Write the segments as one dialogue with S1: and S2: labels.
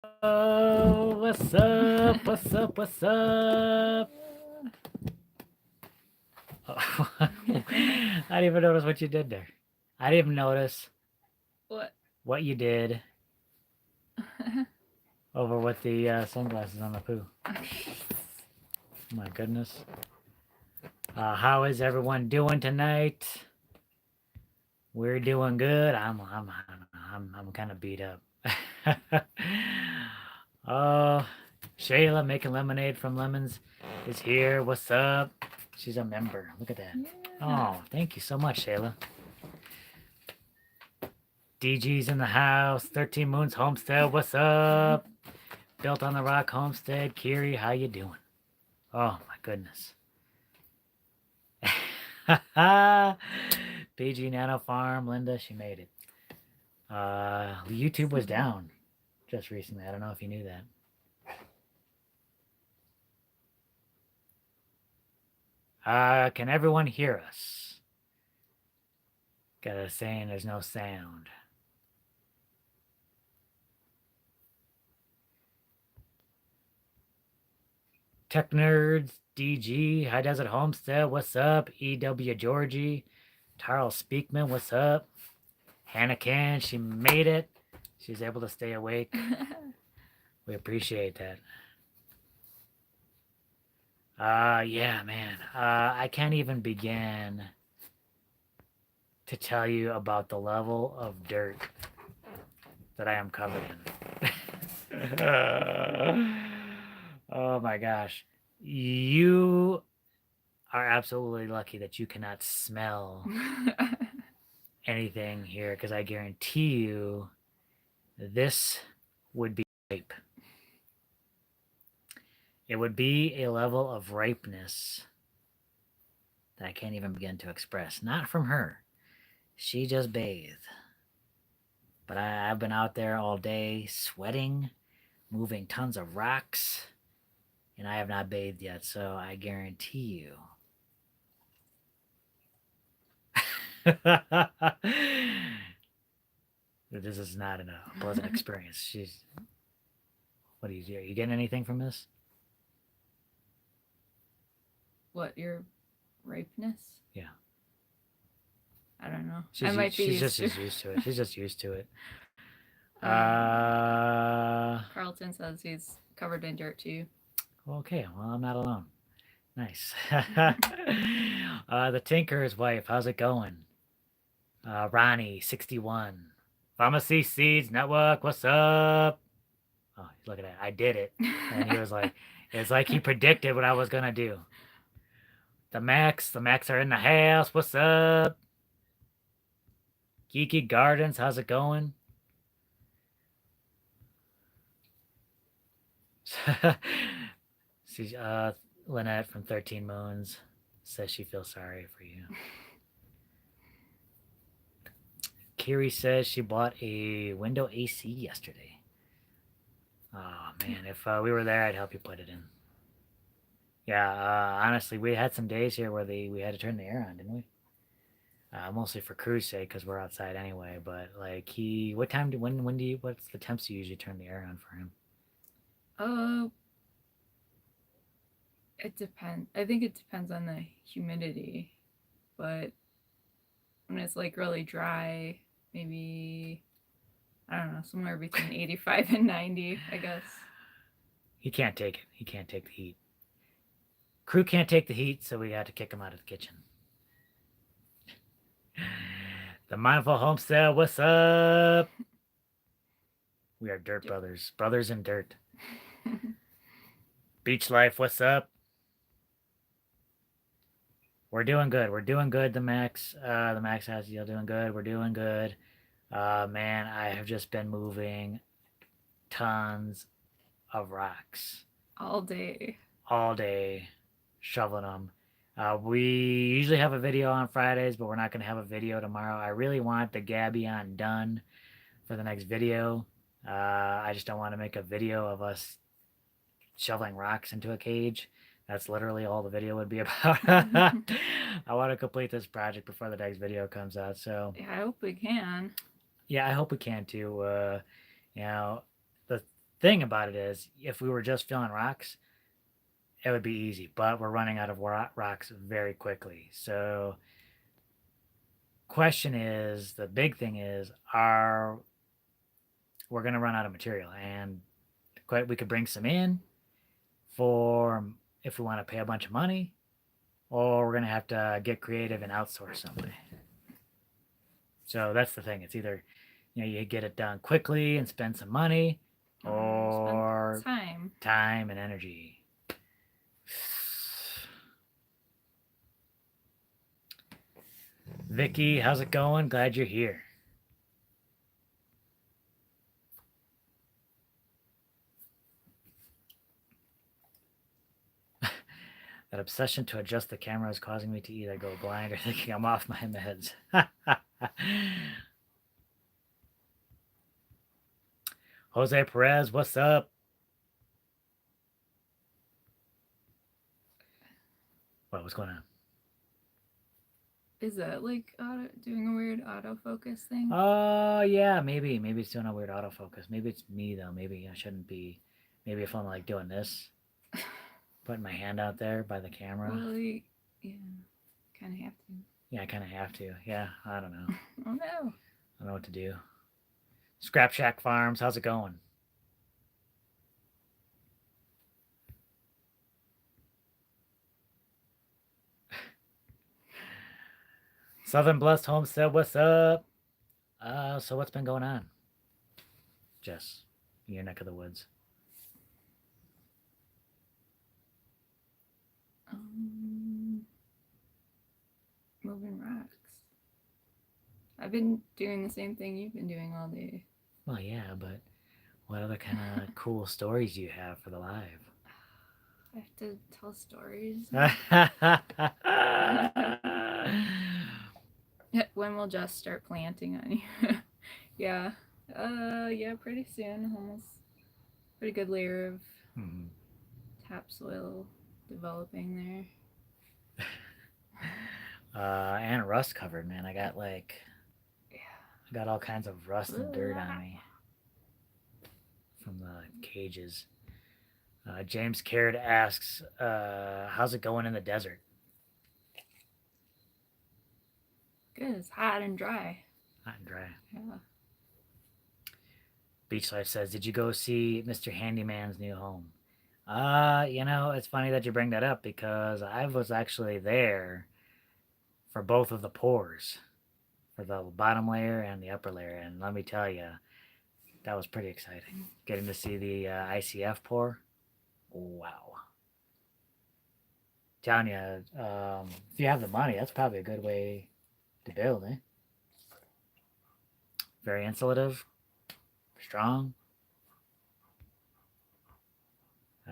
S1: What's up? What's up? What's up? Oh, I didn't even notice what you did there. I didn't even notice
S2: What?
S1: what you did over with the sunglasses on the poo. My goodness. How is everyone doing tonight? We're doing good. I'm kind of beat up. uh, Shayla making lemonade from lemons is here. What's up? She's a member. Look at that.
S2: Yeah.
S1: Oh, thank you so much, Shayla. DG's in the house. 13 Moons Homestead. What's up? Built on the Rock Homestead. Kiri, how you doing? Oh my goodness. PG Nano Farm. Linda, she made it. YouTube was down just recently. I don't know if you knew that. Can everyone hear us? Got a saying there's no sound. Tech Nerds, DG, High Desert Homestead, what's up? EW Georgie, Tarl Speakman, what's up? Hannah Can, she made it. She's able to stay awake. We appreciate that. Yeah, man. I can't even begin to tell you about the level of dirt that I am covered in. Oh my gosh. You are absolutely lucky that you cannot smell anything here because I guarantee you this would be ripe. It would be a level of ripeness that I can't even begin to express. Not from her. She just bathed. But I've been out there all day sweating, moving tons of rocks, and I have not bathed yet, so I guarantee you. This is not a pleasant experience. She's. What are you getting anything from this?
S2: What, your ripeness?
S1: Yeah.
S2: I don't know. I might be
S1: she's
S2: used
S1: just
S2: to.
S1: used to it. She's just used to it.
S2: Carlton says he's covered in dirt too.
S1: Okay, well I'm not alone. Nice. The Tinker's wife, how's it going? Ronnie, 61. Pharmacy Seeds Network, what's up? Oh, look at that. I did it. And he was like, it's like he predicted what I was gonna do. The Max are in the house. What's up? Geeky Gardens, how's it going? She's Lynette from 13 Moons says she feels sorry for you. Kiri says she bought a window AC yesterday. Oh man, if we were there, I'd help you put it in. Yeah, honestly, we had some days here where we had to turn the air on, didn't we? Mostly for crew's sake because we're outside anyway. But like what time do when do you what's the temps you usually turn the air on for him?
S2: Oh, it depends. I think it depends on the humidity, but when it's like really dry, maybe I don't know, somewhere between 85 and 90, I guess.
S1: He can't take it. He can't take the heat. Crew can't take the heat, so we had to kick him out of the kitchen. The Mindful Homestead, what's up? We are Dirt Brothers. Brothers in dirt. Beach Life, what's up? We're doing good. We're doing good, the Max. The Max has you doing good. We're doing good. Man, I have just been moving tons of rocks.
S2: All day.
S1: All day, shoveling them. We usually have a video on Fridays, but we're not going to have a video tomorrow. I really want the Gabion done for the next video. I just don't want to make a video of us shoveling rocks into a cage. That's literally all the video would be about. I want to complete this project before the next video comes out. So
S2: yeah, I hope we can.
S1: Yeah, I hope we can too. You know, the thing about it is, if we were just filling rocks, it would be easy, but we're running out of rocks very quickly. So, question is, the big thing is, are we're going to run out of material, and we could bring some in for if we want to pay a bunch of money, or we're going to have to get creative and outsource somebody. So that's the thing. It's either, you get it done quickly and spend some money, or
S2: spend
S1: time and energy. Vicky, how's it going? Glad you're here. That obsession to adjust the camera is causing me to either go blind or thinking I'm off my meds. Jose Perez, what's up? What's going on?
S2: Is that like doing a weird autofocus thing?
S1: Yeah, maybe it's doing a weird autofocus. Maybe it's me though. Maybe I shouldn't be. Maybe if I'm like doing this, putting my hand out there by the camera.
S2: Well, yeah, kind of have to.
S1: Yeah, I kind of have to. Yeah, I don't know.
S2: Oh no.
S1: I don't know what to do. Scrap Shack Farms, how's it going? Southern Blessed Homestead, what's up? So what's been going on, Jess, in your neck of the woods?
S2: Moving rocks. I've been doing the same thing you've been doing all day.
S1: Well, yeah, but what other kind of cool stories do you have for the live?
S2: I have to tell stories. When will Jess start planting on you? Yeah. Yeah, pretty soon. Almost pretty good layer of topsoil developing there.
S1: And rust covered, man. I got I got all kinds of rust and dirt on me from the cages. James Caird asks, how's it going in the desert?
S2: Good. It's hot and dry.
S1: Hot and dry.
S2: Yeah.
S1: Beach Life says, did you go see Mr. Handyman's new home? It's funny that you bring that up because I was actually there for both of the pours, for the bottom layer and the upper layer. And let me tell you, that was pretty exciting. Getting to see the ICF pour. Wow. Telling you, if you have the money, that's probably a good way to build, eh? Very insulative, strong.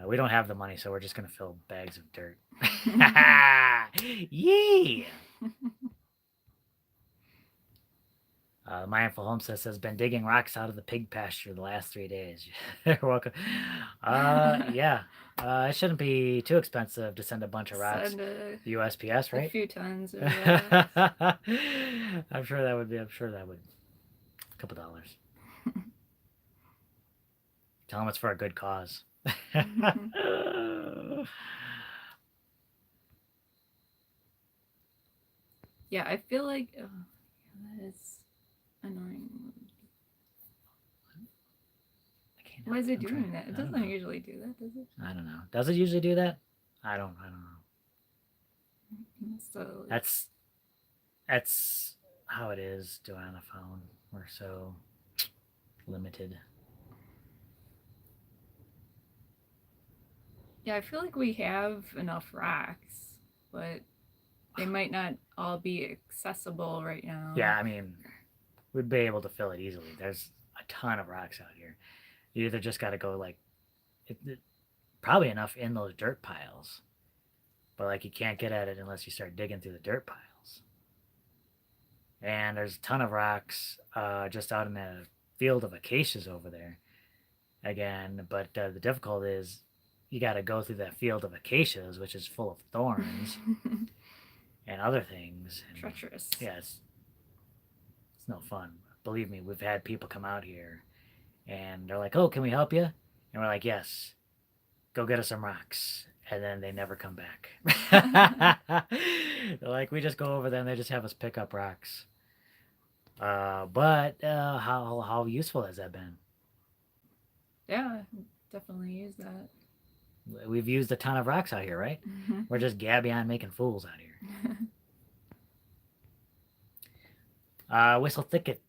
S1: We don't have the money, so we're just going to fill bags of dirt. Yeah! Mindful Homestead says, been digging rocks out of the pig pasture the last 3 days. You're welcome. Yeah. It shouldn't be too expensive to send a bunch of rocks. USPS, right?
S2: A few tons of
S1: I'm sure that would. A couple dollars. Tell them it's for a good cause.
S2: Yeah, I feel like that's annoying. Why is it doing that? It doesn't usually do that, does it?
S1: I don't know. Does it usually do that? I don't know.
S2: So
S1: that's how it is doing on the phone. We're so limited.
S2: Yeah, I feel like we have enough racks, but they might not all be accessible right now.
S1: Yeah, I mean, we'd be able to fill it easily. There's a ton of rocks out here. You either just got to go probably enough in those dirt piles, but you can't get at it unless you start digging through the dirt piles. And there's a ton of rocks just out in the field of acacias over there. Again, but the difficulty is you got to go through that field of acacias, which is full of thorns and other things. And,
S2: treacherous.
S1: Yeah, it's no fun. Believe me, we've had people come out here and they're like, oh, can we help you? And we're like, yes, go get us some rocks. And then they never come back. Like, we just go over there and they just have us pick up rocks. But how useful has that been?
S2: Yeah, definitely use that.
S1: We've used a ton of rocks out here, right? We're just Gabion making fools out here. Whistle Thicket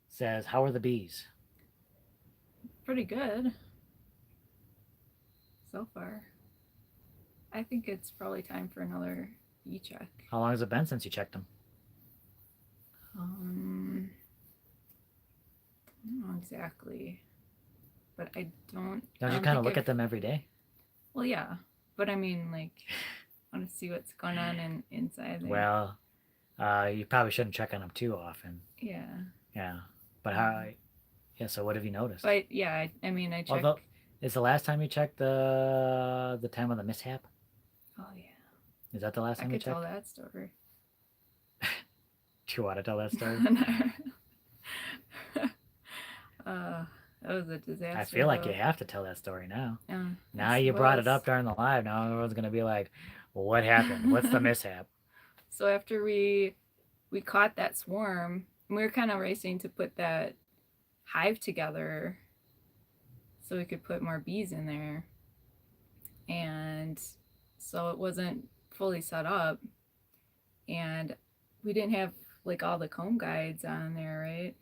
S1: says, how are the bees?
S2: Pretty good so far. I think it's probably time for another bee check.
S1: How long has it been since you checked them?
S2: I don't know exactly, but I don't.
S1: Don't you kind of look at them every day?
S2: Well, yeah, but I mean, like, I want to see what's going on inside there.
S1: Well, you probably shouldn't check on them too often.
S2: Yeah.
S1: Yeah, but how? Yeah. So what have you noticed?
S2: But yeah, I mean, I check.
S1: Although, is the last time you checked the time of the mishap?
S2: Oh yeah.
S1: Is that the last time you checked?
S2: I could tell that story.
S1: Do you want to tell that story?
S2: That was a disaster.
S1: I feel like you have to tell that story now. Now
S2: I
S1: you brought it up during the live. Now everyone's gonna be like, well, "What happened? What's the mishap?"
S2: So after we caught that swarm, we were kind of racing to put that hive together so we could put more bees in there, and so it wasn't fully set up, and we didn't have like all the comb guides on there, right?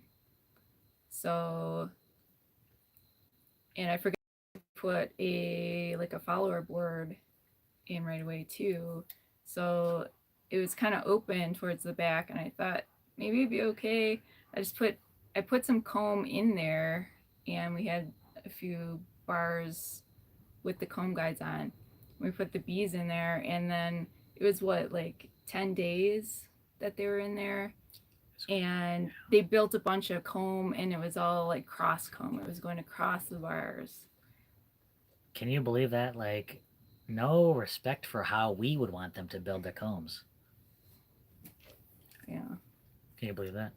S2: So, and I forgot to put a follower board in right away too. So it was kind of open towards the back, and I thought maybe it'd be okay. I put some comb in there, and we had a few bars with the comb guides on. We put the bees in there, and then it was what, like 10 days that they were in there, and they built a bunch of comb, and it was all like cross comb. It was going across the bars.
S1: Can you believe that? Like, no respect for how we would want them to build their combs.
S2: Yeah.
S1: Can you believe that?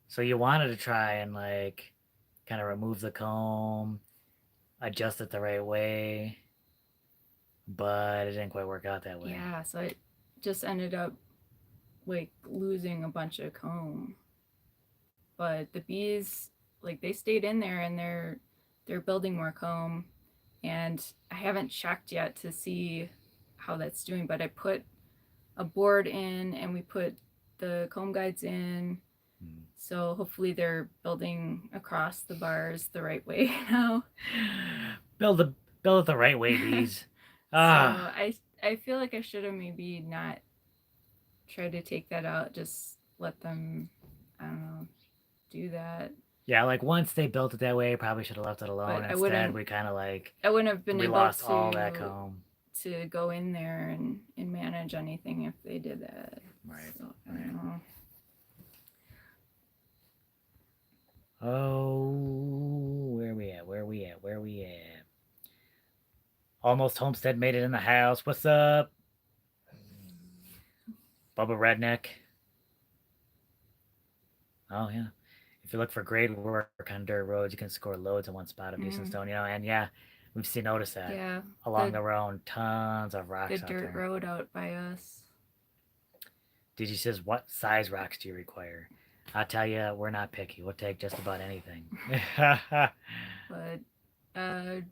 S1: So you wanted to try and like kind of remove the comb, adjust it the right way, but it didn't quite work out that way.
S2: Yeah, so it just ended up like losing a bunch of comb. But the bees, like, they stayed in there, and they're building more comb, and I haven't checked yet to see how that's doing, but I put a board in, and we put the comb guides in. So hopefully they're building across the bars the right way now.
S1: Build it the right way, bees.
S2: So I feel like I should have maybe not tried to take that out. Just let them, I don't know, do that.
S1: Yeah, like once they built it that way, probably should have left it alone.
S2: But
S1: Instead, we kind of like
S2: I wouldn't have been
S1: we
S2: able
S1: lost
S2: to
S1: all that comb.
S2: to go in there and manage anything if they did that.
S1: Right.
S2: So, I don't know.
S1: Oh, where we at? Almost Homestead made it in the house. What's up? Bubba Redneck. Oh, yeah. If you look for grade work on dirt roads, you can score loads in one spot of decent stone, and yeah, we've noticed that.
S2: Yeah.
S1: Along the road, tons of rocks out there.
S2: The dirt road out by us.
S1: DG says, what size rocks do you require? I'll tell you, we're not picky. We'll take just about anything.
S2: But I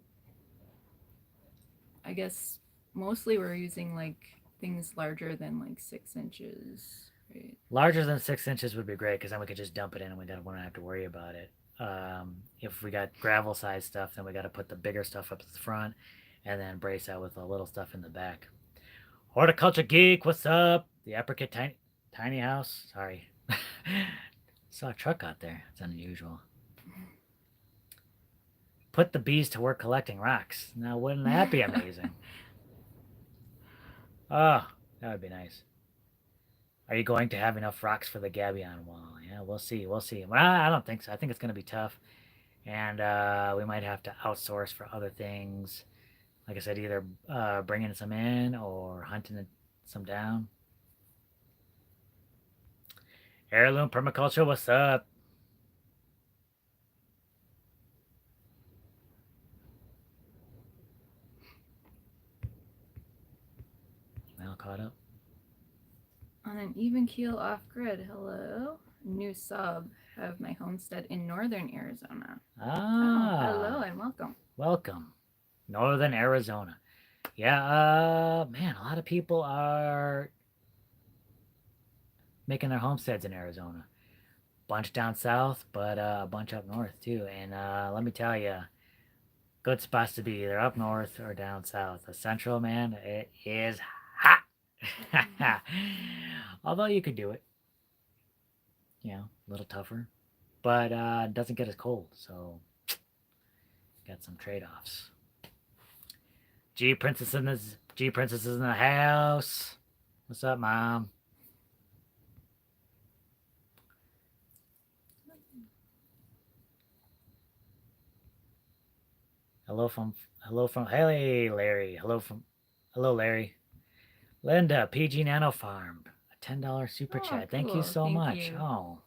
S2: guess mostly we're using like things larger than like 6 inches, right?
S1: Larger than 6 inches would be great, because then we could just dump it in and we don't have to worry about it. If we got gravel size stuff, then we got to put the bigger stuff up at the front and then brace out with the little stuff in the back. Horticulture Geek, what's up? The apricot tiny house. Sorry. Saw a truck out there. It's unusual. Put the bees to work collecting rocks. Now, wouldn't that be amazing? Oh, that would be nice. Are you going to have enough rocks for the Gabion wall? Yeah, we'll see. Well, I don't think so. I think it's going to be tough. And we might have to outsource for other things. Like I said, either bringing some in or hunting some down. Heirloom Permaculture, what's up? caught up.
S2: On an even keel off grid. Hello. New sub. Have my homestead in northern Arizona. Oh, hello and welcome.
S1: Welcome. Northern Arizona. Yeah, man, a lot of people are making their homesteads in Arizona. Bunch down south, but a bunch up north too. And let me tell you, good spots to be either up north or down south. The central, man, it is hot. Although you could do it, you know, a little tougher, but it doesn't get as cold. So got some trade-offs. G Princess is in the house. What's up, Mom? Hey Larry. Hello Larry. Linda, PG Nano Farm. A $10 super chat. Thank you
S2: cool.
S1: so
S2: Thank
S1: much.
S2: you.
S1: Oh.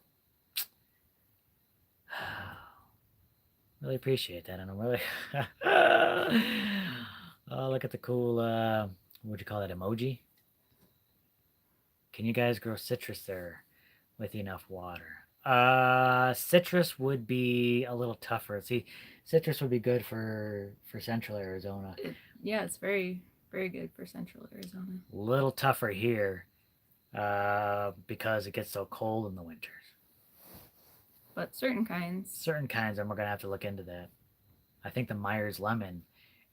S1: Really appreciate that. And I'm really oh, look at the cool what'd you call that emoji? Can you guys grow citrus there with enough water? Citrus would be a little tougher. See, citrus would be good for central Arizona.
S2: Yeah, it's very, very good for central Arizona.
S1: Little tougher here because it gets so cold in the winters.
S2: But certain kinds,
S1: and we're going to have to look into that. I think the Myers lemon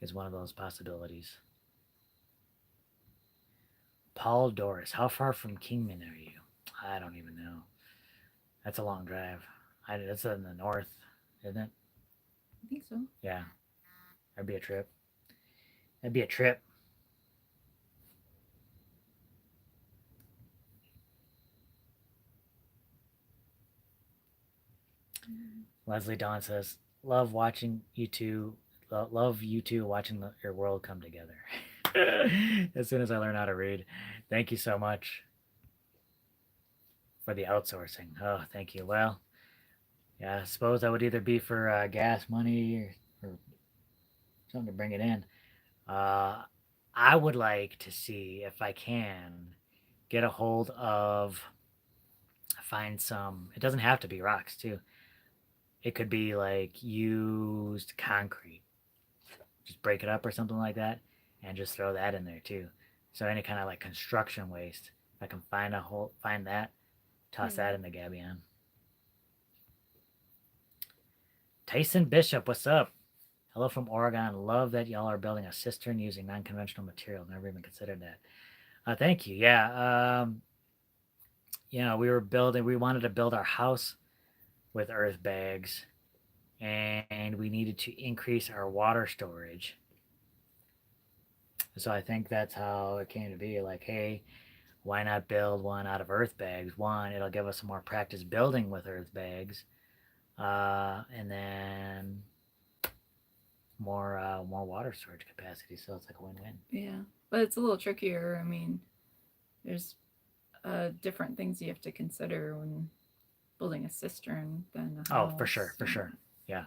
S1: is one of those possibilities. Paul Doris, how far from Kingman are you? I don't even know. That's a long drive. That's in the north, isn't it?
S2: I think so.
S1: Yeah. That'd be a trip. That'd be a trip. Leslie Dawn says, "Love watching you two. Love you two watching your world come together." As soon as I learn how to read, thank you so much for the outsourcing. Oh, thank you. Well, yeah, I suppose that would either be for gas money or something to bring it in. I would like to see if I can get a hold of, find some. It doesn't have to be rocks too. It could be like used concrete. Just break it up or something like that, and just throw that in there too. So any kind of like construction waste, if I can find that, toss that in the Gabion. Tyson Bishop, what's up? Hello from Oregon. Love that y'all are building a cistern using non-conventional material. Never even considered that. Thank you. Yeah. We wanted to build our house with earth bags, and we needed to increase our water storage. So I think that's how it came to be. Like, hey, why not build one out of earth bags? One, it'll give us some more practice building with earth bags, and then more water storage capacity. So it's like a win-win.
S2: Yeah, but it's a little trickier. I mean, there's different things you have to consider when building a cistern than a house.
S1: Oh, for sure. Yeah,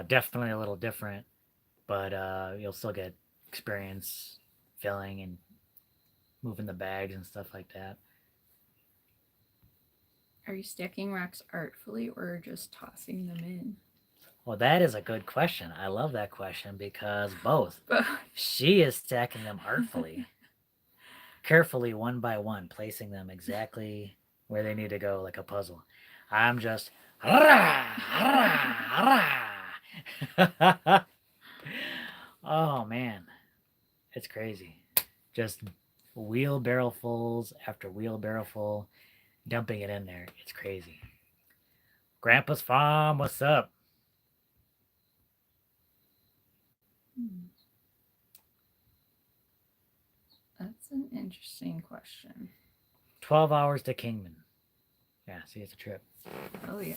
S1: definitely a little different, but you'll still get experience filling and moving the bags and stuff like that.
S2: Are you stacking rocks artfully or just tossing them in?
S1: Well, that is a good question. I love that question because both. She is stacking them artfully, carefully, one by one, placing them exactly where they need to go, like a puzzle. I'm just. Oh man, it's crazy. Just wheelbarrow fulls after wheelbarrow full, dumping it in there. It's crazy. Grandpa's Farm, what's up?
S2: That's an interesting question.
S1: 12 hours to Kingman. Yeah, see, it's a trip.
S2: Oh, yeah.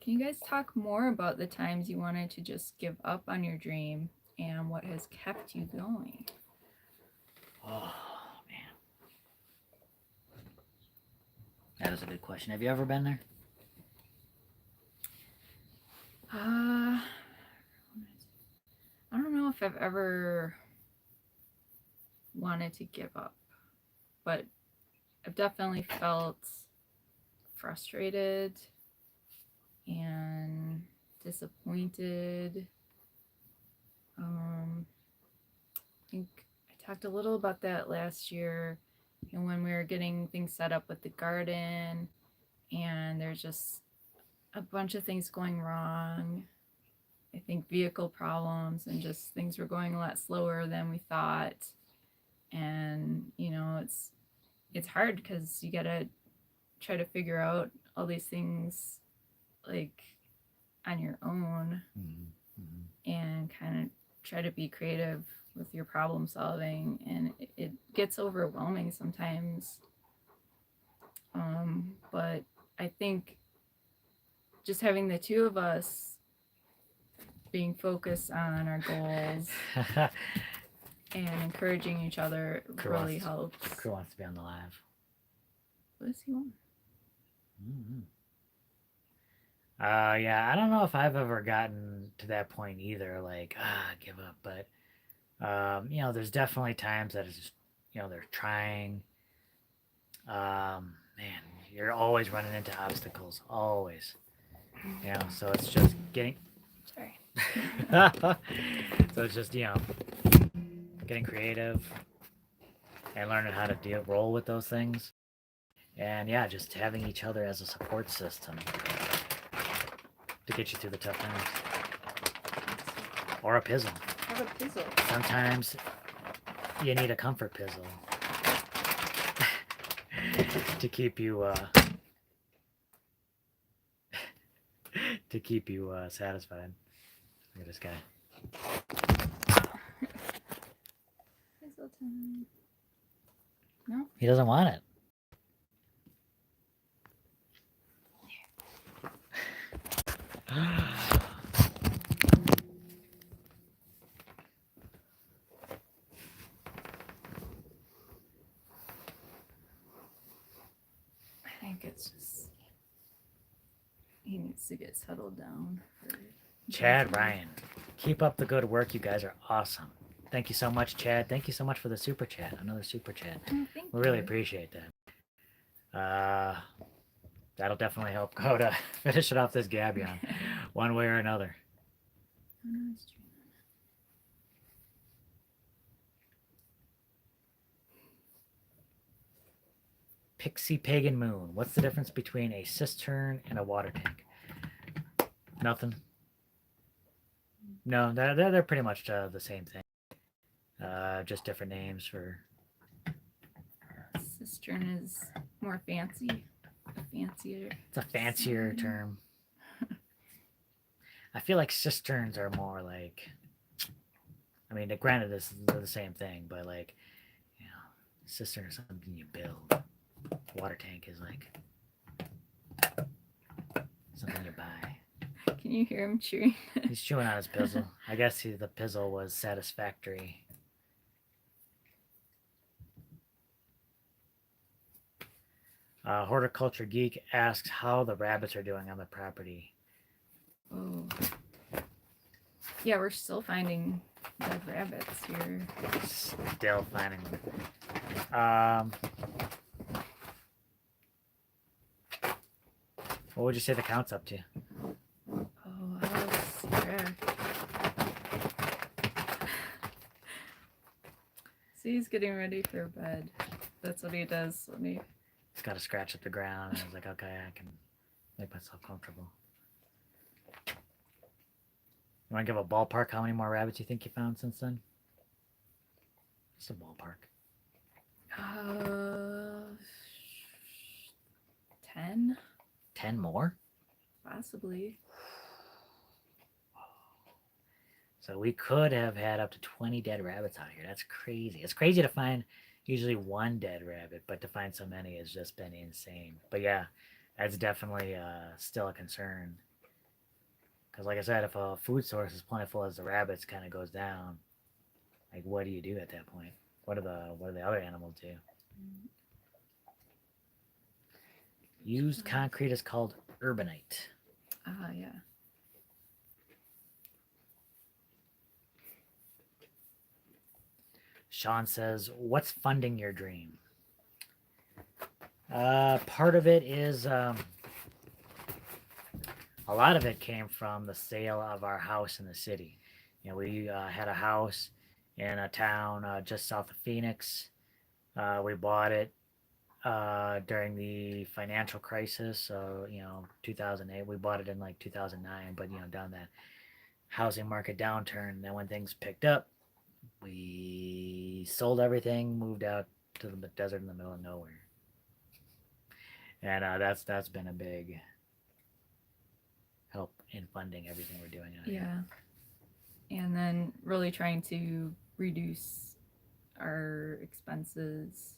S2: Can you guys talk more about the times you wanted to just give up on your dream and what has kept you going?
S1: Oh, man. That is a good question. Have you ever been there?
S2: I don't know if I've ever wanted to give up, but I've definitely felt frustrated and disappointed. I think I talked a little about that last year, when we were getting things set up with the garden, and there's just a bunch of things going wrong. I think vehicle problems and just things were going a lot slower than we thought. And it's hard because you gotta try to figure out all these things like on your own, and kind of try to be creative with your problem solving, and it gets overwhelming sometimes. But I think just having the two of us being focused on our goals and encouraging each other really helps.
S1: Crew wants to be on the live.
S2: What does he want?
S1: Yeah, I don't know if I've ever gotten to that point either, like, give up. But, there's definitely times that it's just, they're trying. Man, you're always running into obstacles, always. So it's just getting.
S2: Sorry.
S1: So it's just, getting creative and learning how to roll with those things. And yeah, just having each other as a support system to get you through the tough times. Or a pizzle.
S2: Have a pizzle.
S1: Sometimes you need a comfort pizzle to keep you satisfied. Look at this guy.
S2: Pizzle time. No?
S1: He doesn't want it.
S2: I think it's just he needs to get settled down.
S1: Chad Ryan, keep up the good work. You guys are awesome. Thank you so much, Chad. Thank you so much for the super chat. Another super chat.
S2: Oh,
S1: we really appreciate that. That'll definitely help go to finish it off this Gabion, one way or another. Pixie Pagan Moon. What's the difference between a cistern and a water tank? Nothing. No, they're pretty much the same thing. Just different names for.
S2: Cistern is more fancy. Fancier.
S1: It's a fancier term. I feel like cisterns are more like. I mean, granted, this is the same thing, but like, cistern is something you build. Water tank is like something you buy.
S2: Can you hear him chewing?
S1: He's chewing on his pizzle. I guess the pizzle was satisfactory. Horticulture Geek asks how the rabbits are doing on the property.
S2: Oh. Yeah, we're still finding dead rabbits here.
S1: Still finding them. What would you say the count's up to?
S2: Oh, I was track. See, he's getting ready for bed. That's what he does when he...
S1: He's got to scratch at the ground, and I was like, okay, I can make myself comfortable. You want to give a ballpark how many more rabbits you think you found since then? Just a ballpark.
S2: 10?
S1: 10 more?
S2: Possibly.
S1: So we could have had up to 20 dead rabbits out here. That's crazy. It's crazy to find usually one dead rabbit, but to find so many has just been insane. But yeah, that's definitely still a concern. Because like I said, if a food source is plentiful as the rabbits kind of goes down, like what do you do at that point? What do the other animals do? Used concrete is called urbanite.
S2: Ah, yeah.
S1: Sean says, "What's funding your dream?" Part of it is a lot of it came from the sale of our house in the city. You know, we had a house in a town just south of Phoenix. We bought it during the financial crisis. So, 2008. We bought it in like 2009, but, down that housing market downturn. And then when things picked up, we sold everything, moved out to the desert in the middle of nowhere. And that's been a big help in funding everything we're doing out here.
S2: Yeah. And then really trying to reduce our expenses.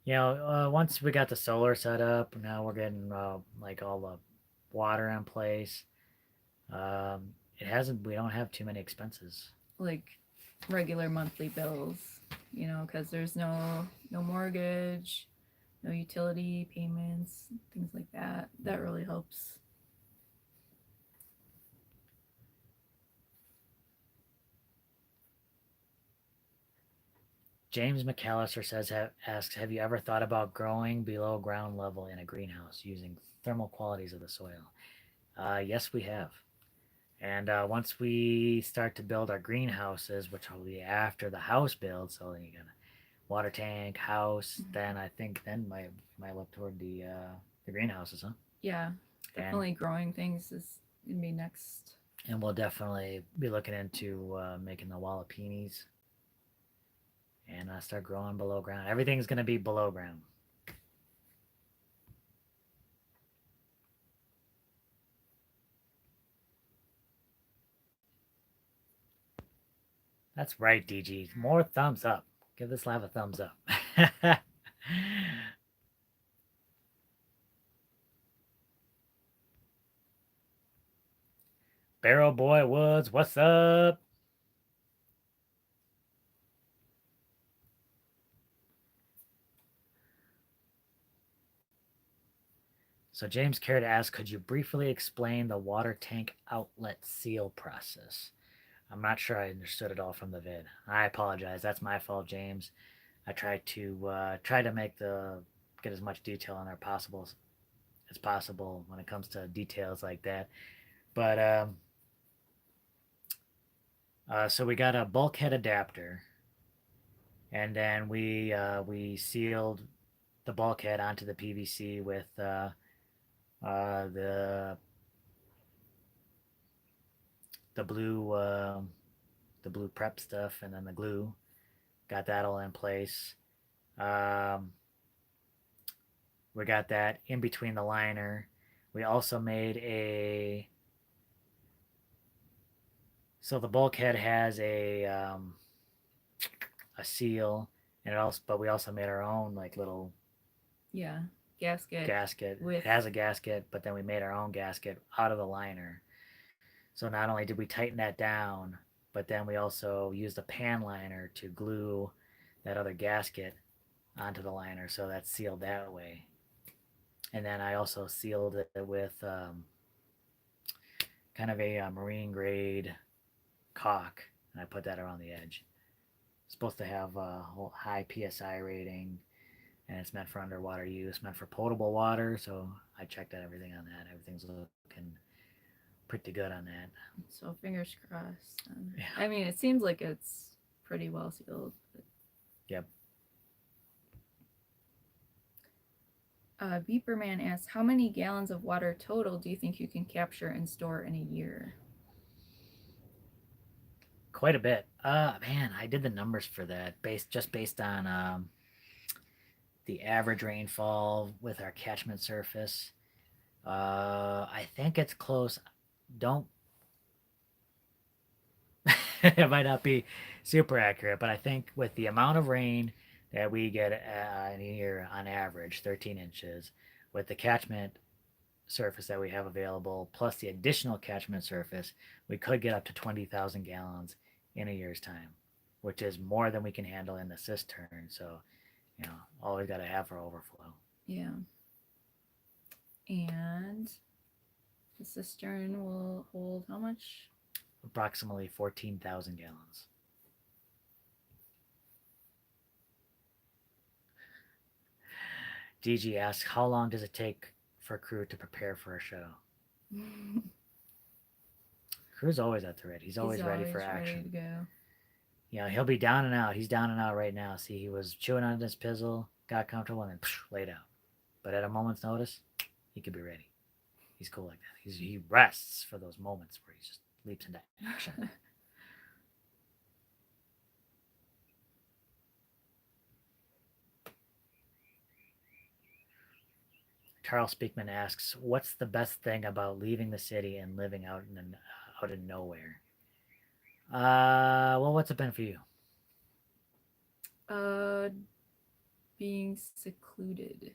S1: Once we got the solar set up, now we're getting like all the water in place. It hasn't. We don't have too many expenses.
S2: Like regular monthly bills, because there's no mortgage, no utility payments, things like that. That really helps.
S1: James McAllister asks, have you ever thought about growing below ground level in a greenhouse using thermal qualities of the soil? Yes, we have. And once we start to build our greenhouses, which will be after the house build, so then you got a water tank, house, then I think then might look toward the greenhouses, huh?
S2: Yeah, definitely growing things is gonna be next.
S1: And we'll definitely be looking into making the jalapenos and start growing below ground. Everything's gonna be below ground. That's right, DG. More thumbs up. Give this live a thumbs up. Barrel Boy Woods, what's up? So James Carrot asked, could you briefly explain the water tank outlet seal process? I'm not sure I understood it all from the vid. I apologize. That's my fault, James. I tried to get as much detail in there as possible when it comes to details like that. But so we got a bulkhead adapter, and then we sealed the bulkhead onto the PVC with the blue the blue prep stuff, and then the glue. Got that all in place. Um, we got that in between the liner. We also made so the bulkhead has a seal, and but we also made our own like little
S2: Yeah, gasket.
S1: gasket. It has a gasket, but then we made our own gasket out of the liner. So not only did we tighten that down, but then we also used a pan liner to glue that other gasket onto the liner, so that's sealed that way. And then I also sealed it with kind of a marine grade caulk, and I put that around the edge. It's supposed to have a high PSI rating, and it's meant for underwater use, meant for potable water. So I checked out everything on that. Everything's looking pretty good on that.
S2: So fingers crossed.
S1: Yeah.
S2: I mean, it seems like it's pretty well sealed. But...
S1: Yep.
S2: Beeperman asks, how many gallons of water total do you think you can capture and store in a year?
S1: Quite a bit. Man, I did the numbers for that based on the average rainfall with our catchment surface. I think it's close. Don't. It might not be super accurate, but I think with the amount of rain that we get in a year on average, 13 inches, with the catchment surface that we have available, plus the additional catchment surface, we could get up to 20,000 gallons in a year's time, which is more than we can handle in the cistern. So, all we got to have for overflow.
S2: Yeah. And the cistern will hold how much?
S1: Approximately 14,000 gallons. DG asks, how long does it take for crew to prepare for a show? Crew's always at the ready. He's always ready for action.
S2: Ready to go.
S1: You know, he'll be down and out. He's down and out right now. See, he was chewing on his pizzle, got comfortable, and then laid out. But at a moment's notice, he could be ready. He's cool like that. He rests for those moments where he just leaps into action. Charles Speakman asks, "What's the best thing about leaving the city and living out in nowhere?" Well, what's it been for you?
S2: Being secluded.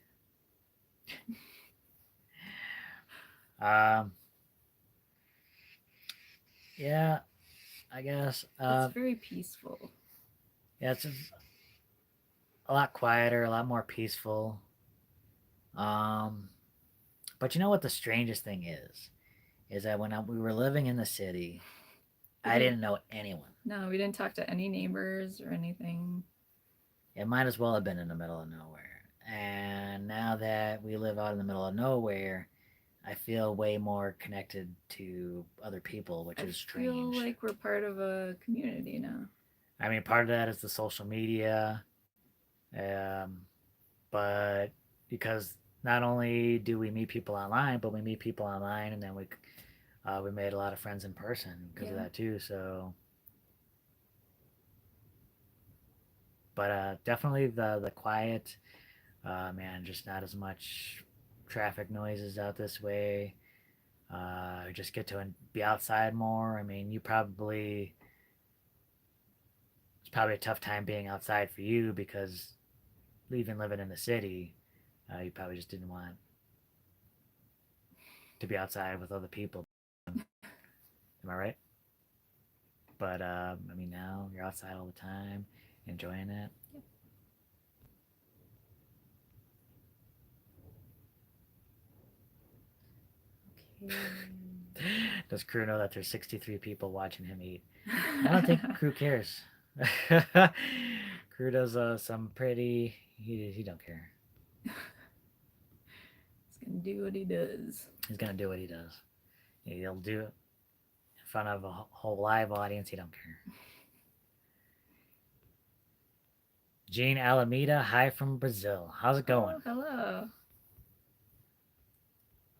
S1: Yeah, I guess.
S2: It's very peaceful.
S1: Yeah, it's a lot quieter, a lot more peaceful. But you know what the strangest thing is that when we were living in the city, I didn't know anyone.
S2: No, we didn't talk to any neighbors or anything.
S1: It might as well have been in the middle of nowhere. And now that we live out in the middle of nowhere, I feel way more connected to other people, which is strange.
S2: I feel like we're part of a community now.
S1: I mean, part of that is the social media, but because not only do we meet people online, but we meet people online, and then we made a lot of friends in person because of that too. So, but definitely the quiet, man, just not as much traffic noises out this way. Just get to be outside more. I mean, it's probably a tough time being outside for you because even living in the city, you probably just didn't want to be outside with other people. Am I right? But I mean, now you're outside all the time, enjoying it.
S2: Okay.
S1: Does crew know that there's 63 people watching him eat? I don't think crew cares. Crew does some pretty. He don't care.
S2: He's gonna do what he does.
S1: He's gonna do what he does. He'll do it in front of a whole live audience. He don't care. Jean Alameda, hi from Brazil. How's it going?
S2: Oh, hello.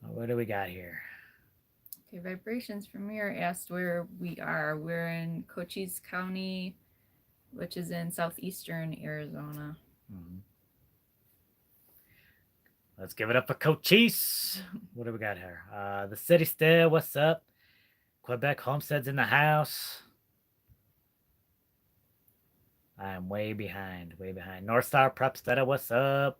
S1: What do we got here?
S2: Okay, Vibrations from here asked where we are. We're in Cochise County, which is in southeastern Arizona.
S1: Mm-hmm. Let's give it up for Cochise. What do we got here? The City Still, what's up? Quebec Homestead's in the house. I am way behind. North Star Prepstead, what's up?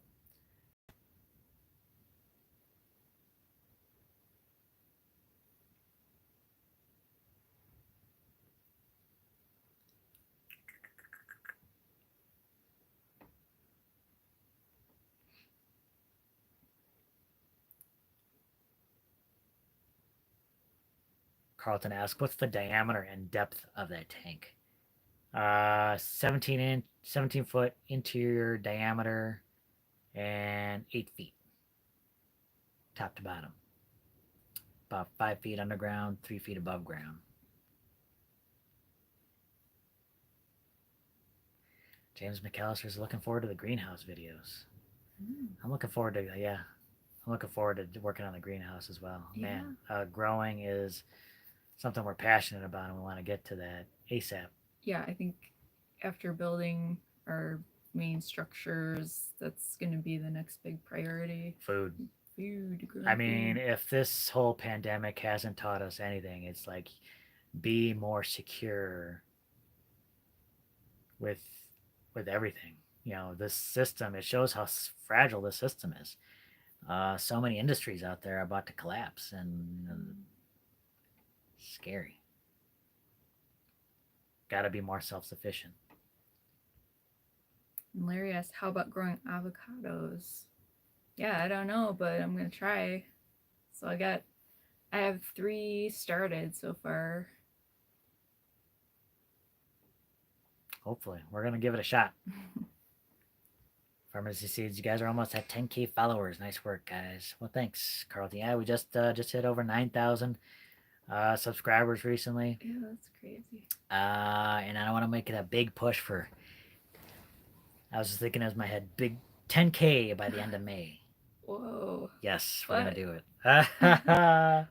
S1: Carlton asks, what's the diameter and depth of that tank? 17 foot interior diameter and 8 feet top to bottom. About 5 feet underground, 3 feet above ground. James McAllister's looking forward to the greenhouse videos. I'm looking forward to working on the greenhouse as well.
S2: Yeah.
S1: Man, growing is something we're passionate about, and we want to get to that ASAP.
S2: Yeah, I think after building our main structures, that's going to be the next big priority.
S1: Food. I mean, if this whole pandemic hasn't taught us anything, it's like be more secure with everything. You know, this system, it shows how fragile this system is. So many industries out there are about to collapse, and scary. Got to be more self-sufficient.
S2: And Larry asked, how about growing avocados? Yeah, I don't know, but I'm going to try. So I have 3 started so far.
S1: Hopefully. We're going to give it a shot. If Pharmacy Seeds, you guys are almost at 10K followers. Nice work, guys. Well, thanks, Carlton. Yeah, we just hit over 9,000 subscribers recently.
S2: Yeah, that's crazy.
S1: And I want to make it a big push for. I was just thinking as my head, big 10K by the end of May.
S2: Whoa.
S1: Yes, we're gonna
S2: But
S1: do it. That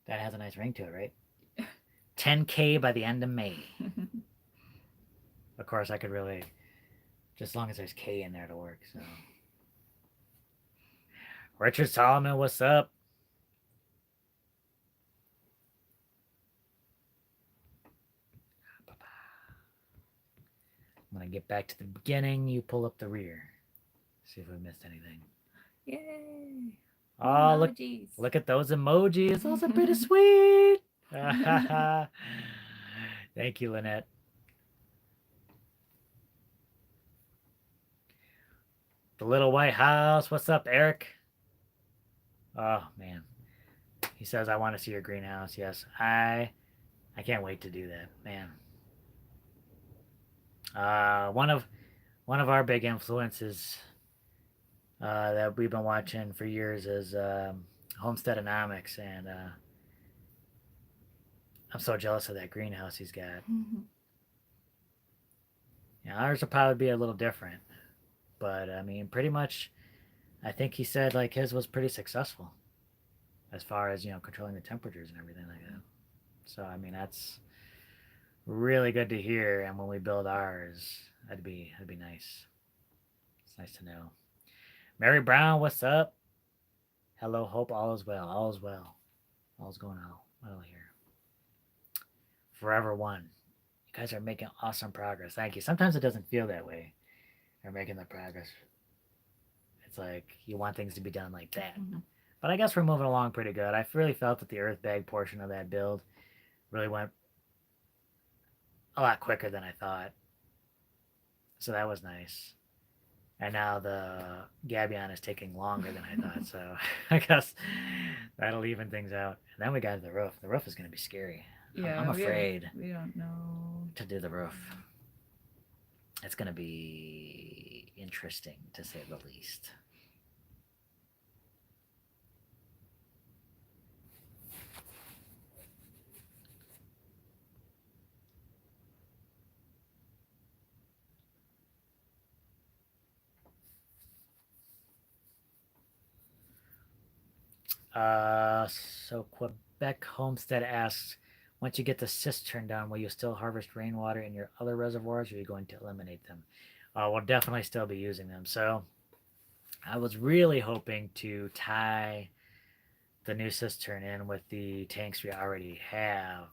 S1: has a nice ring to it, right? 10K by the end of May. Of course, I could really, just as long as there's K in there to work. So, Richard Solomon, what's up? I'm gonna get back to the beginning. You pull up the rear. See if we missed anything.
S2: Yay.
S1: Oh,
S2: Emojis.
S1: look at those emojis. Those are pretty sweet. Thank you, Lynette. The Little White House. What's up, Eric? Oh man. He says I want to see your greenhouse. Yes, I can't wait to do that, man. One of our big influences that we've been watching for years is Homesteadonomics, and I'm so jealous of that greenhouse he's got. Yeah, ours will probably be a little different, but I mean, pretty much, I think he said like his was pretty successful as far as controlling the temperatures and everything like that. So I mean, that's really good to hear. And when we build ours, that'd be nice. It's nice to know. Mary Brown, what's up? Hello, hope all is well. All is well. All's going well here. Forever One. You guys are making awesome progress. Thank you. Sometimes it doesn't feel that way. You're making the progress. It's like you want things to be done like that. But I guess we're moving along pretty good. I really felt that the earthbag portion of that build really went a lot quicker than I thought. So that was nice. And now the Gabion is taking longer than I thought. So I guess that'll even things out. And then we got the roof. The roof is going to be scary.
S2: Yeah,
S1: I'm afraid
S2: we don't know
S1: to do the roof. It's going to be interesting, to say the least. So Quebec Homestead asks, once you get the cistern done, will you still harvest rainwater in your other reservoirs, or are you going to eliminate them? We'll definitely still be using them. So I was really hoping to tie the new cistern in with the tanks we already have.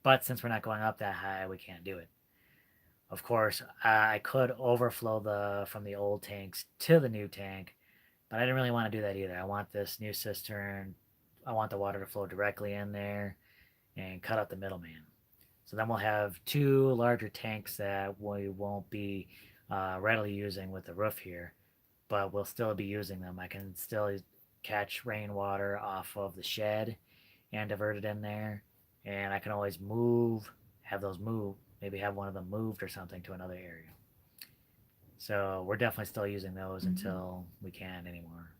S1: But since we're not going up that high, we can't do it. Of course, I could overflow from the old tanks to the new tank, but I didn't really want to do that either. I want this new cistern. I want the water to flow directly in there and cut out the middleman. So then we'll have two larger tanks that we won't be readily using with the roof here, but we'll still be using them. I can still catch rainwater off of the shed and divert it in there, and I can always have those move, maybe have one of them moved or something to another area. So we're definitely still using those until we can't anymore.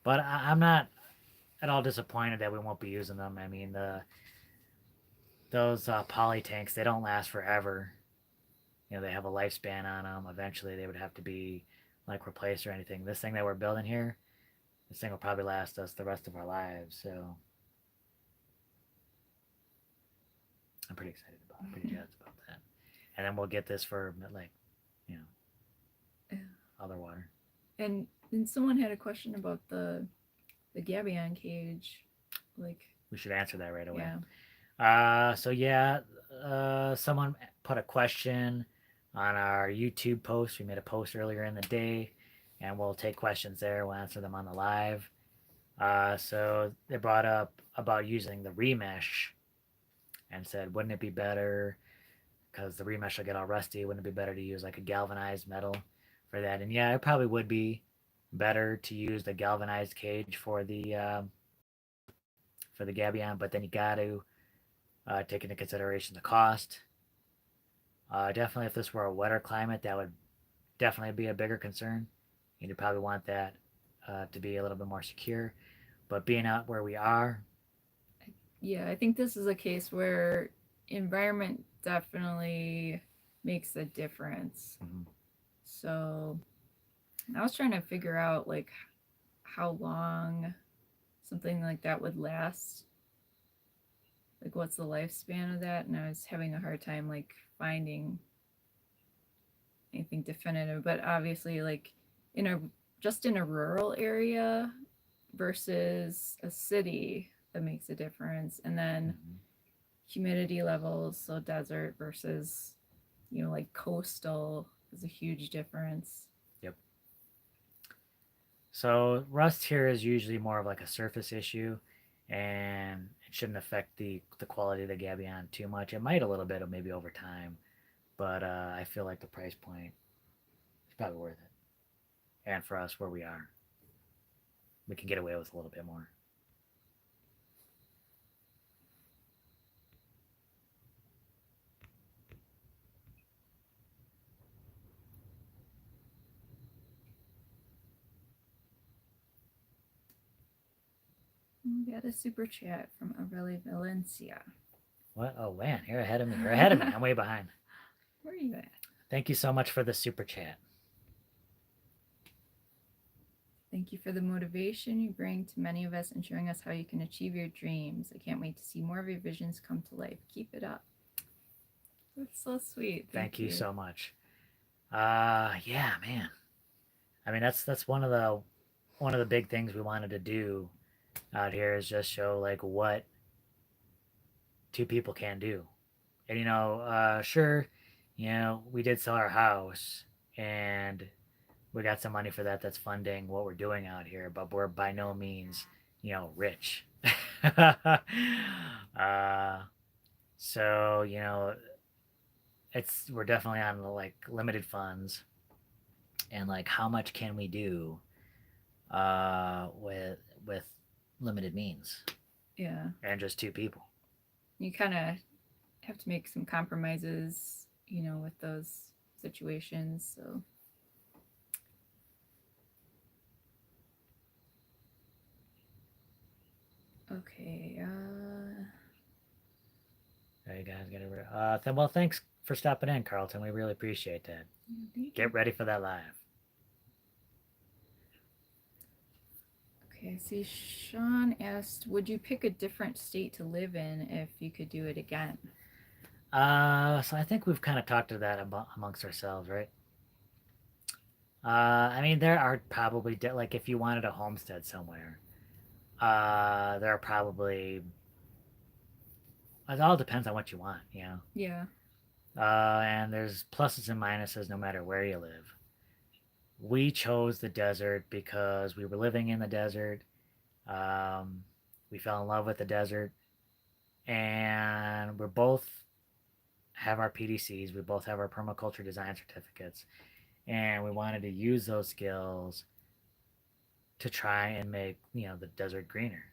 S1: But I'm not at all disappointed that we won't be using them. I mean, those poly tanks, they don't last forever. They have a lifespan on them. Eventually, they would have to be like replaced or anything. This thing that we're building here, this thing will probably last us the rest of our lives. So I'm pretty excited about it. Pretty jazzed about that. And then we'll get this for like, other water.
S2: And then someone had a question about the Gabion cage. Like,
S1: we should answer that right away. Yeah. Someone put a question on our YouTube post. We made a post earlier in the day, and we'll take questions there. We'll answer them on the live. So they brought up about using the remesh and said, wouldn't it be better, because the remesh will get all rusty, wouldn't it be better to use like a galvanized metal for that? And yeah, it probably would be better to use the galvanized cage for the Gabion, but then you got to take into consideration the cost. Definitely, if this were a wetter climate, that would definitely be a bigger concern. You'd probably want that to be a little bit more secure. But being out where we are,
S2: Yeah, I think this is a case where environment definitely makes a difference.
S1: mhm.
S2: So I was trying to figure out like how long something like that would last. Like what's the lifespan of that? And I was having a hard time like finding anything definitive. But obviously like in a just in a rural area versus a city that makes a difference. And then
S1: Mhm.
S2: humidity levels, so desert versus, like coastal is a huge difference.
S1: Yep. So rust here is usually more of like a surface issue, and it shouldn't affect the quality of the Gabion too much. It might a little bit, maybe over time, but I feel like the price point is probably worth it. And for us, where we are, we can get away with a little bit more.
S2: We got a super chat from Aurelie Valencia.
S1: What? Oh man, you're ahead of me. You're ahead of me. I'm way behind.
S2: Where are you at?
S1: Thank you so much for the super chat.
S2: Thank you for the motivation you bring to many of us and showing us how you can achieve your dreams. I can't wait to see more of your visions come to life. Keep it up. That's so sweet.
S1: Thank you so much. Yeah, man. I mean, that's one of the big things we wanted to do out here is just show like what two people can do. And sure, we did sell our house and we got some money for that. That's funding what we're doing out here, but we're by no means, rich. uh, so we're definitely on like limited funds, and like how much can we do with limited means
S2: Yeah.
S1: and just two people.
S2: You kind of have to make some compromises, with those situations. So okay.
S1: There you guys get it. Well, thanks for stopping in, Carlton. We really appreciate that. Get ready for that live.
S2: Okay, see, Sean asked, would you pick a different state to live in if you could do it again?
S1: So I think we've kind of talked to that amongst ourselves, right? I mean, there are probably like if you wanted a homestead somewhere, there are probably. It all depends on what you want,
S2: Yeah.
S1: And there's pluses and minuses no matter where you live. We chose the desert because we were living in the desert. Um, we fell in love with the desert, and we're both have our PDCs. We both have our permaculture design certificates, and we wanted to use those skills to try and make the desert greener,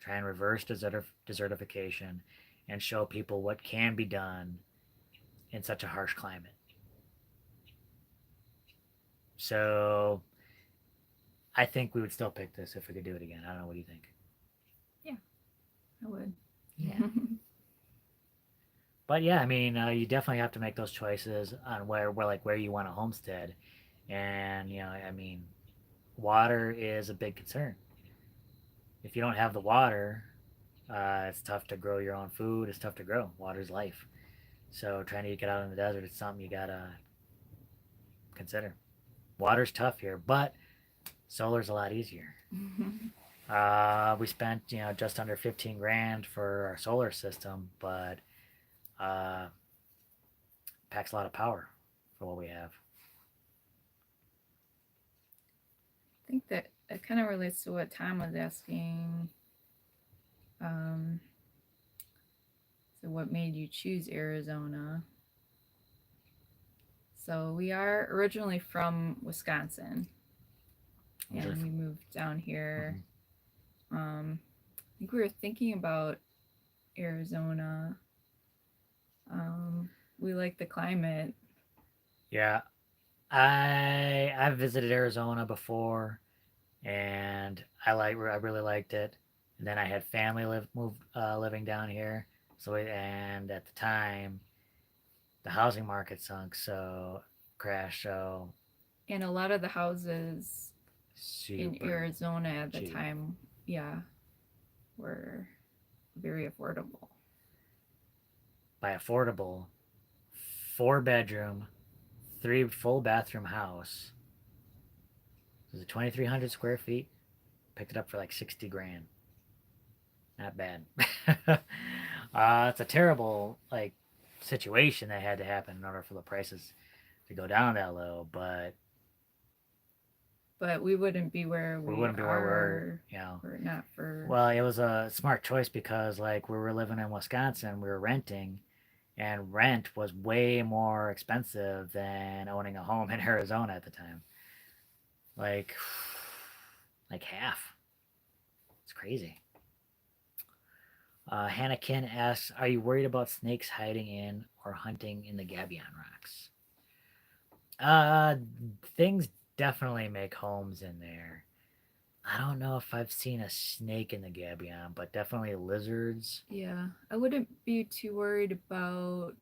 S1: try and reverse desertification, and show people what can be done in such a harsh climate. So I think we would still pick this if we could do it again. I don't know. What do you think?
S2: Yeah, I would.
S1: Yeah. But yeah, I mean, you definitely have to make those choices on where you want a homestead, and I mean, water is a big concern. If you don't have the water, it's tough to grow your own food. It's tough to grow. Water's life. So trying to get out in the desert, it's something you gotta consider. Water's tough here, but solar's a lot easier. We spent just under 15 grand for our solar system, but uh, packs a lot of power for what we have.
S2: I think that it kind of relates to what Tom was asking. So, what made you choose Arizona? So, we are originally from Wisconsin, and we moved down here. I think we were thinking about Arizona. We like the climate.
S1: Yeah, I've visited Arizona before, and I really liked it. And then I had family living down here, and at the time the housing market sunk, so crashed, so
S2: And a lot of the houses in
S1: super
S2: Arizona at the
S1: cheap.
S2: time, yeah, were very affordable.
S1: By affordable, 4 bedroom, 3 full bathroom house. It was 2,300 square feet. Picked it up for like 60 grand. Not bad. It's a terrible like situation that had to happen in order for the prices to go down that low, but
S2: But we wouldn't be where
S1: we
S2: we
S1: wouldn't be where we're,
S2: are
S1: you know.
S2: were it not for.
S1: Well, it was a smart choice because like we were living in Wisconsin, we were renting, and rent was way more expensive than owning a home in Arizona at the time. Like, like half. It's crazy. Hannahkin asks, "Are you worried about snakes hiding in or hunting in the Gabion rocks?" Uh, Things definitely make homes in there. I don't know if I've seen a snake in the Gabion, but definitely lizards.
S2: Yeah, I wouldn't be too worried about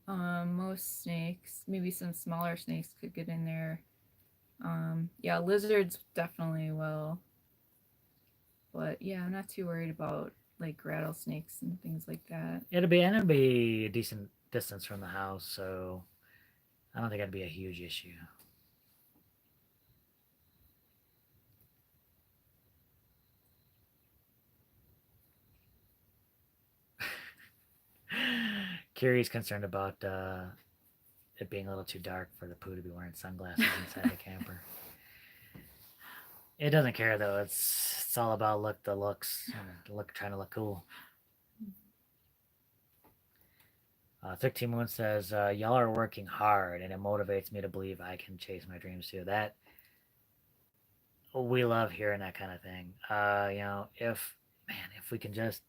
S2: most snakes. Maybe some smaller snakes could get in there. Yeah, lizards definitely will. But yeah, I'm not too worried about like rattlesnakes and things like that.
S1: It'll be a decent distance from the house, so I don't think it'd be a huge issue. Kiri's concerned about it being a little too dark for the poo to be wearing sunglasses inside the camper. It doesn't care though. It's all about the looks, and trying to look cool. 13 Moon says, "Y'all are working hard, and it motivates me to believe I can chase my dreams too." That we love hearing that kind of thing. If man, if we can just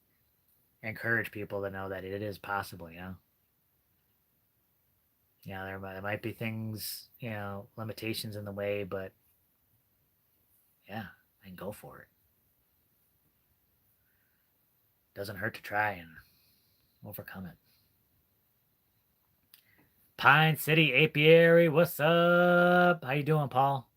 S1: encourage people to know that it is possible, there might be things, limitations in the way, but yeah, and go for it. Doesn't hurt to try and overcome it. Pine City Apiary, what's up? How you doing, Paul?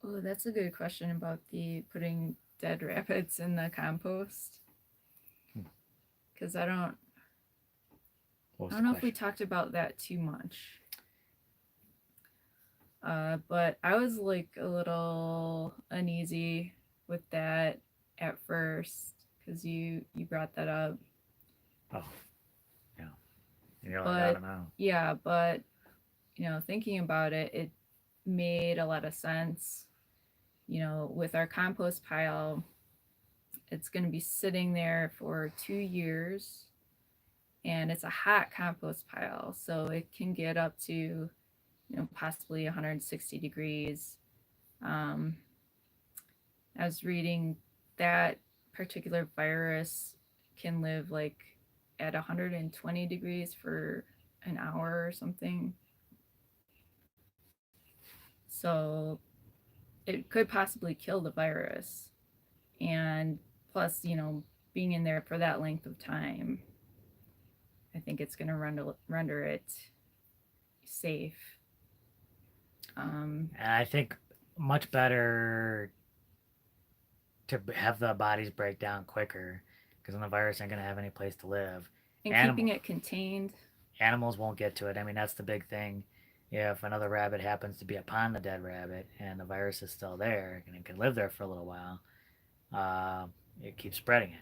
S2: Oh, that's a good question about the putting dead rabbits in the compost.
S1: Hmm.
S2: Because I don't
S1: What
S2: I
S1: was the
S2: don't know if we
S1: question?
S2: talked about that too much. But I was like a little uneasy with that at first because you brought that up.
S1: Oh, yeah. And you're like, I
S2: But
S1: don't know.
S2: yeah, but thinking about it, it made a lot of sense. With our compost pile, it's going to be sitting there for 2 years, and it's a hot compost pile, so it can get up to possibly 160 degrees. um, I was reading that particular virus can live like at 120 degrees for an hour or something. So it could possibly kill the virus. And plus, being in there for that length of time, I think it's going to render it safe.
S1: And I think much better to have the bodies break down quicker because then the virus ain't going to have any place to live.
S2: And keeping
S1: Animal
S2: it contained.
S1: Animals won't get to it. I mean, that's the big thing. If another rabbit happens to be upon the dead rabbit and the virus is still there and it can live there for a little while, uh, it keeps spreading it.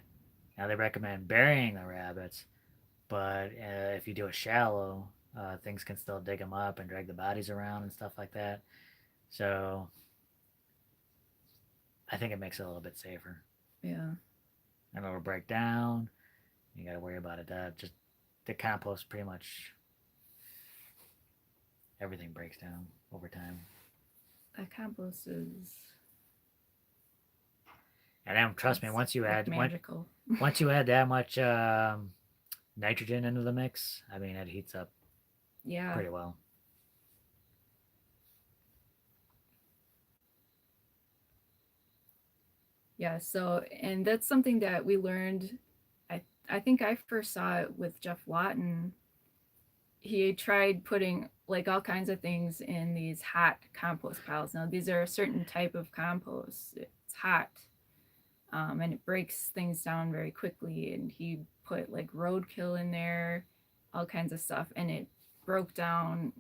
S1: Now they recommend burying the rabbits, but if you do it shallow, things can still dig them up and drag the bodies around and stuff like that. So I think it makes it a little bit safer.
S2: Yeah.
S1: And it'll break down. You got to worry about it. Just the compost, pretty much everything breaks down over time.
S2: That compost is
S1: And then trust me,
S2: it's
S1: once you
S2: like
S1: add
S2: magical.
S1: once you add that much nitrogen into the mix, I mean, it heats up
S2: Yeah.
S1: pretty well.
S2: Yeah. So, and that's something that we learned. I think I first saw it with Jeff Lawton. He tried putting like all kinds of things in these hot compost piles. Now, these are a certain type of compost. It's hot, and it breaks things down very quickly. And he put like roadkill in there, all kinds of stuff, and it broke down.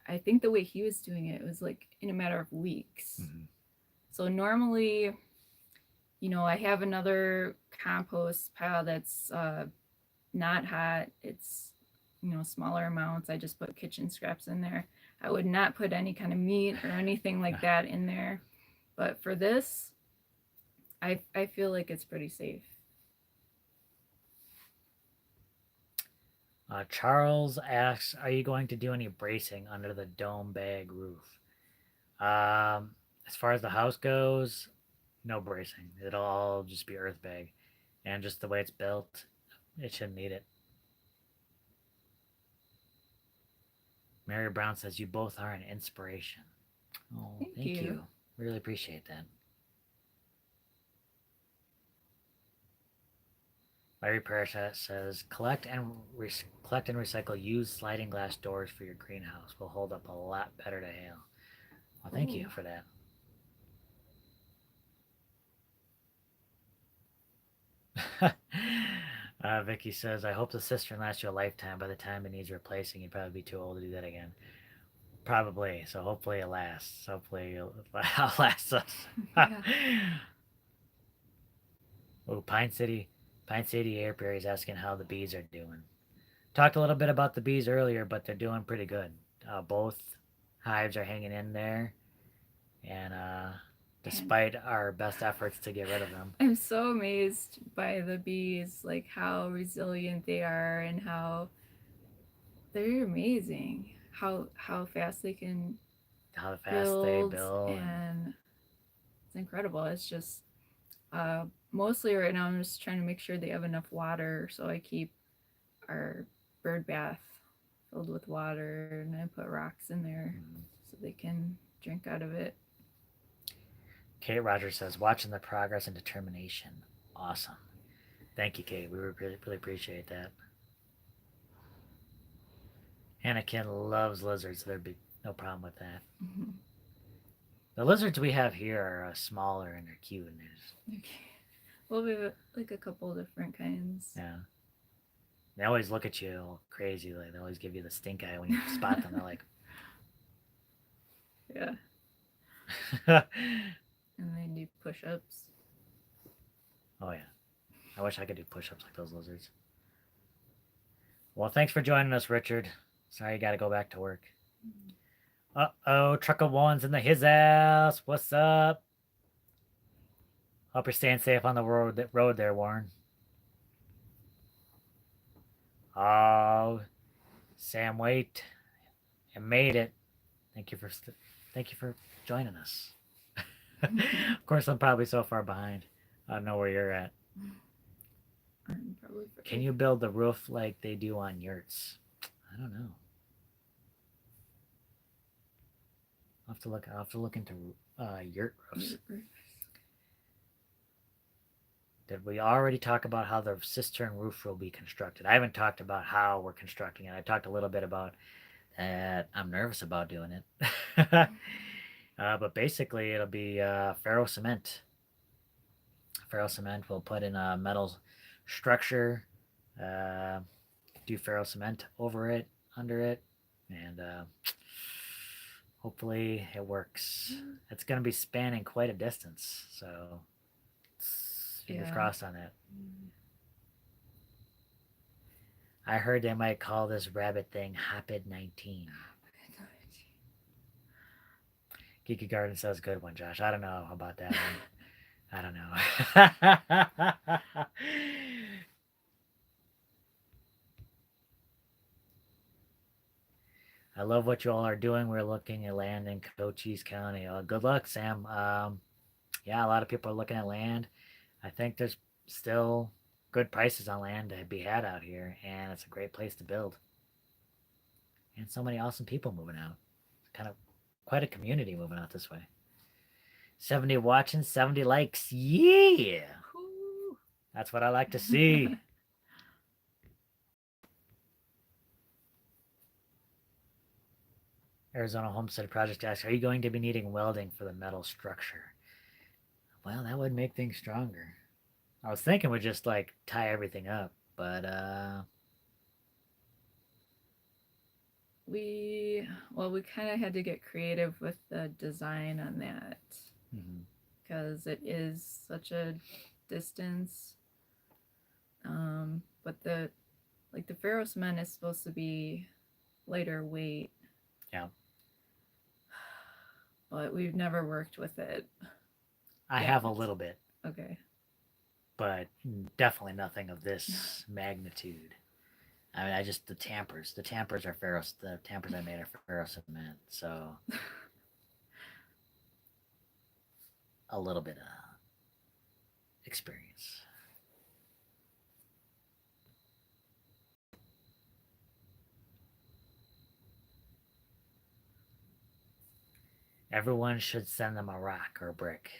S2: I think the way he was doing it was like in a matter of weeks.
S1: Mm-hmm.
S2: So normally, I have another compost pile that's not hot. It's smaller amounts. I just put kitchen scraps in there. I would not put any kind of meat or anything like that in there. But for this, I feel like it's pretty safe.
S1: Charles asks, "Are you going to do any bracing under the dome bag roof?" As far as the house goes, no bracing. It'll all just be earth bag, and just the way it's built, it shouldn't need it. Mary Brown says, "You both are an inspiration." Oh,
S2: Thank
S1: thank
S2: you.
S1: you. Really appreciate that. Larry Parrish says, collect and recycle used sliding glass doors for your greenhouse. Will hold up a lot better to hail." Well, thank you for that. Vicky says, "I hope the cistern lasts you a lifetime. By the time it needs replacing, you'd probably be too old to do that again." Probably. So hopefully it lasts. Hopefully it'll last us.
S2: Yeah.
S1: Oh, Pine City Apiary is asking how the bees are doing. Talked a little bit about the bees earlier, but they're doing pretty good. Both hives are hanging in there, and despite our best efforts to get rid of them.
S2: I'm so amazed by the bees, like how resilient they are and how they're amazing. How fast they can
S1: How fast they
S2: build,
S1: build, and
S2: and it's incredible. It's just mostly right now I'm just trying to make sure they have enough water, so I keep our bird bath filled with water, and I put rocks in there so they can drink out of it.
S1: Kate Rogers says, "Watching the progress and determination. Awesome. Thank you, Kate. We really appreciate that." Anakin loves lizards, so there'd be no problem with that.
S2: Mm-hmm.
S1: The lizards we have here are smaller and they're cute. And
S2: Okay. Well, we have like a couple different kinds.
S1: yeah, they always look at you all crazy. Like they always give you the stink eye when you spot them. They're like,
S2: Yeah. And they do push-ups.
S1: oh yeah. I wish I could do push-ups like those lizards. Well, thanks for joining us, Richard. Sorry you got to go back to work. Uh-oh, Trucker One's in the his house. What's up? Hope you're staying safe on the road there, Warren. Oh, Sam, wait, and made it. Thank you for joining us. Of course, I'm probably so far behind. I don't know where you're at. Can you build the roof like they do on yurts? I don't know. I'll have to look into yurt roofs. Did we already talk about how the cistern roof will be constructed? I haven't talked about how we're constructing it. I talked a little bit about that. I'm nervous about doing it. But basically, it'll be ferro cement. Ferro cement. We'll put in a metal structure, do ferro cement over it, under it, and hopefully it works. It's going to be spanning quite a distance, so fingers crossed on that. I heard they might call this rabbit thing Hopid 19. Geeky Garden says good one, Josh. I don't know about that one. I don't know. I love what you all are doing. We're looking at land in Cochise County. Good luck, Sam. Yeah, a lot of people are looking at land. I think there's still good prices on land to be had out here, and it's a great place to build. And so many awesome people moving out. It's kind of quite a community moving out this way. 70 watching, 70 likes. Yeah!
S2: Whew.
S1: That's what I like to see. Arizona Homestead Project asks, are you going to be needing welding for the metal structure? Well, that would make things stronger. I was thinking we'd just like tie everything up, but
S2: we kind of had to get creative with the design on that because it is such a distance. But the ferro cement is supposed to be lighter weight.
S1: Yeah.
S2: But we've never worked with it.
S1: I have a little bit.
S2: Okay.
S1: But definitely nothing of this magnitude. I mean, the tampers are ferro. The tampers I made are ferro cement, so a little bit of experience. Everyone should send them a rock or a brick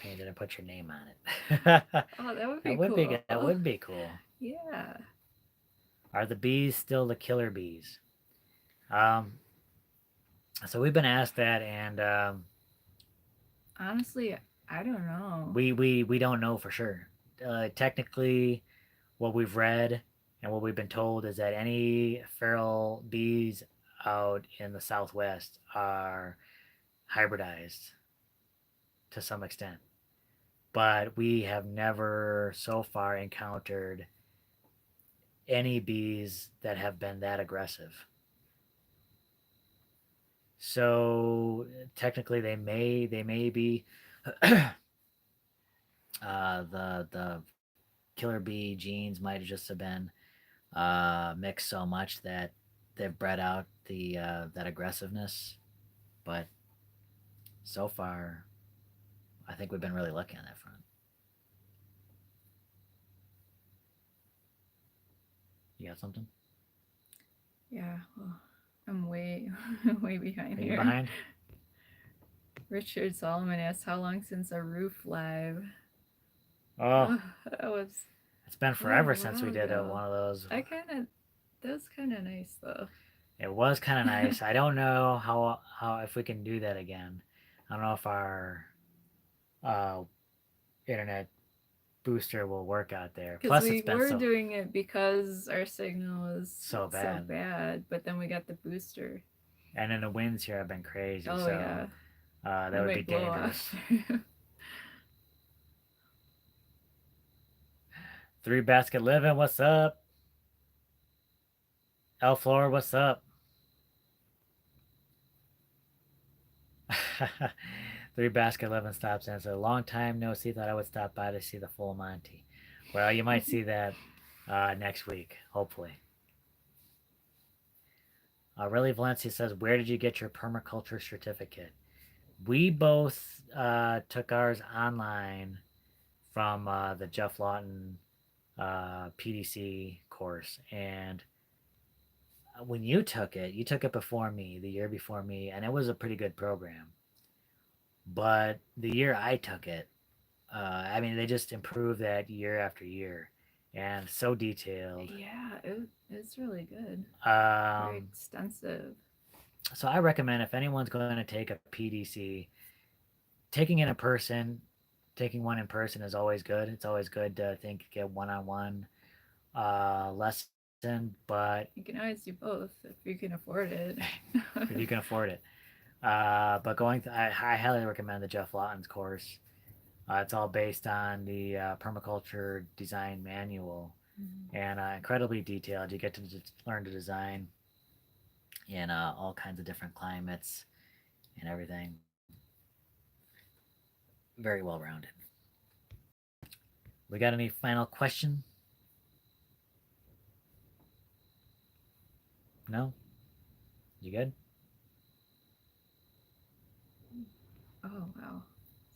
S1: painted and put your name on it.
S2: Oh, that would be
S1: that
S2: cool.
S1: That would be cool.
S2: Yeah.
S1: Are the bees still the killer bees? So we've been asked that, and
S2: honestly, I don't know.
S1: We don't know for sure. Technically, what we've read and what we've been told is that any feral bees out in the Southwest are hybridized to some extent. But we have never so far encountered any bees that have been that aggressive. So technically they may be the killer bee genes might have just have been mixed so much that they've bred out the that aggressiveness. But so far, I think we've been really lucky on that front. You got something?
S2: Yeah, well, I'm way way behind
S1: Are
S2: here.
S1: you behind?
S2: Richard Solomon asked, how long since a roof live?
S1: Oh,
S2: that was.
S1: It's been forever since we did one of those.
S2: That was kind of nice though.
S1: It was kind of nice. I don't know how if we can do that again. I don't know if our internet booster will work out there.
S2: Plus, we were doing it because our signal was
S1: so bad.
S2: But then we got the booster.
S1: And then the winds here have been crazy.
S2: Oh,
S1: so
S2: yeah.
S1: That would be dangerous. 3 Basket Living, what's up? El Flor, what's up? 3 Basket Living stops in. So a long time no see. Thought I would stop by to see the full Monty. Well, you might see that next week, hopefully. Really, Valencia says, where did you get your permaculture certificate? We both took ours online from the Jeff Lawton PDC course. And when you took it before me, the year before me, and it was a pretty good program. But the year I took it, I mean, they just improved that year after year, and so detailed.
S2: Yeah, it's really good. Very extensive.
S1: So I recommend if anyone's going to take a PDC, taking one in person is always good. It's always good to get one-on-one lesson, but
S2: you can always do both if you can afford it.
S1: if you can afford it. But I highly recommend the Jeff Lawton's course. It's all based on the permaculture design manual, and incredibly detailed. You get to learn to design in all kinds of different climates and everything. Very well rounded. We got any final question? No? You good?
S2: Oh, wow.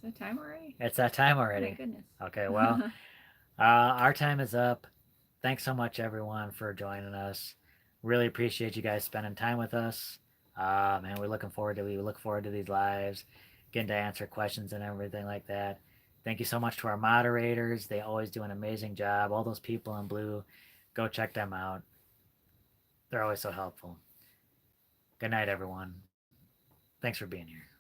S2: Is that time already?
S1: It's that time already.
S2: Oh, my goodness.
S1: Okay, well, Our time is up. Thanks so much, everyone, for joining us. Really appreciate you guys spending time with us. And we look forward to these lives, getting to answer questions and everything like that. Thank you so much to our moderators. They always do an amazing job. All those people in blue, go check them out. They're always so helpful. Good night, everyone. Thanks for being here.